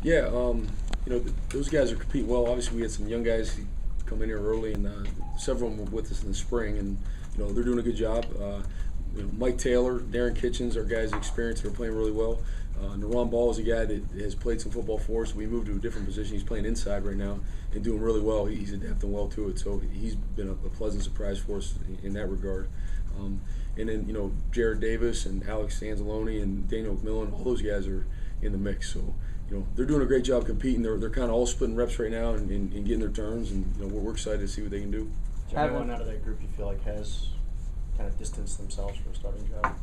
Yeah, those guys are competing well. Obviously, we had some young guys who come in here early, and several of them were with us in the spring, and they're doing a good job. Mike Taylor, Darren Kitchens are guys experienced. They're playing really well. Naran Ball is a guy that has played some football for us. We moved to a different position. He's playing inside right now and doing really well. He's adapting well to it, so he's been a pleasant surprise for us in that regard. And then Jared Davis and Alex Anzalone and Daniel McMillan, all those guys are in the mix. So they're doing a great job competing. They're kind of all splitting reps right now and getting their turns, and we're excited to see what they can do. Is there anyone out of that group you feel like has kind of distanced themselves from a starting job?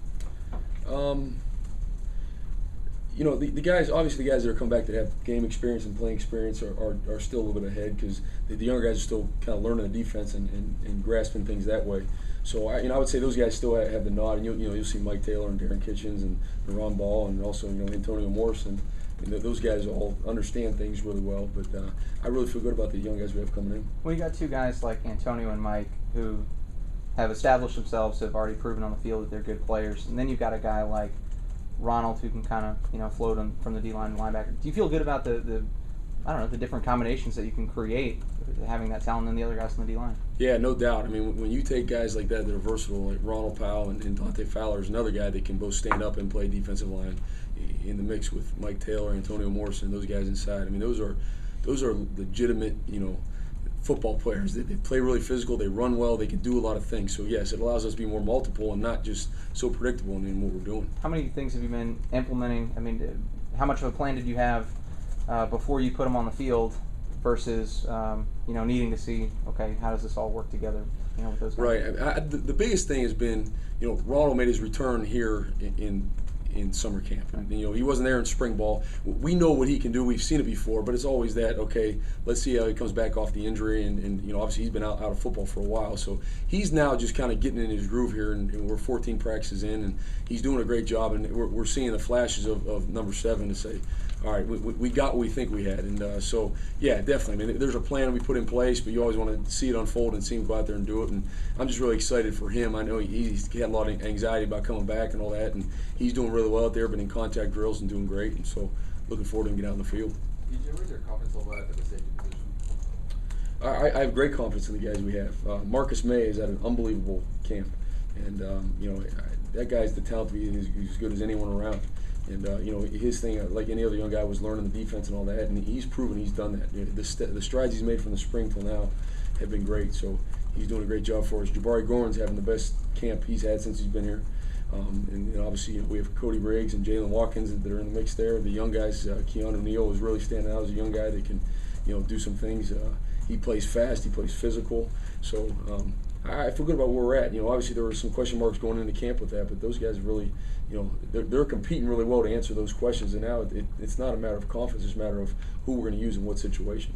The guys, obviously the guys that are coming back that have game experience and playing experience are still a little bit ahead, because the younger guys are still kind of learning the defense and grasping things that way. So I would say those guys still have the nod, and you'll see Mike Taylor and Darren Kitchens and Ron Ball and also Antonio Morrison. Those guys all understand things really well, but I really feel good about the young guys we have coming in. Well, you got two guys like Antonio and Mike who have established themselves, have already proven on the field that they're good players, and then you've got a guy like Ronald who can kind of float them from the D-line and linebacker. Do you feel good about the different combinations that you can create having that talent than the other guys on the D-line? Yeah, no doubt. I mean, when you take guys like that that are versatile, like Ronald Powell and Dante Fowler is another guy that can both stand up and play defensive line in the mix with Mike Taylor, Antonio Morrison, those guys inside. I mean, those are legitimate, football players. They play really physical, they run well, they can do a lot of things. So yes, it allows us to be more multiple and not just so predictable in what we're doing. How many things have you been implementing? I mean, how much of a plan did you have before you put them on the field versus needing to see, okay, how does this all work together with those guys? Right. The biggest thing has been, Ronald made his return here in summer camp. And, he wasn't there in spring ball. We know what he can do. We've seen it before, but it's always that, okay, let's see how he comes back off the injury. And obviously he's been out of football for a while. So he's now just kind of getting in his groove here, and we're 14 practices in, and he's doing a great job. And we're seeing the flashes of number 7 to say, all right, we got what we think we had. And so, yeah, definitely. I mean, there's a plan we put in place, but you always want to see it unfold and see him go out there and do it. And I'm just really excited for him. I know he's had a lot of anxiety about coming back and all that, and he's doing really well out there, been in contact drills and doing great. And so looking forward to him getting out in the field. DJ, where's your confidence level at the safety position? I have great confidence in the guys we have. Marcus May is at an unbelievable camp. And, that guy's the talent to be as good as anyone around. And his thing, like any other young guy, was learning the defense and all that, and he's proven he's done that. The strides he's made from the spring till now have been great. So he's doing a great job for us. Jabari Gorin's having the best camp he's had since he's been here. And obviously we have Cody Briggs and Jalen Watkins that are in the mix there. The young guys, Keanu Neal is really standing out as a young guy that can do some things. He plays fast, he plays physical. So I feel good about where we're at. Obviously there were some question marks going into camp with that, but those guys really, they're competing really well to answer those questions. And now it's not a matter of confidence; it's a matter of who we're going to use in what situation.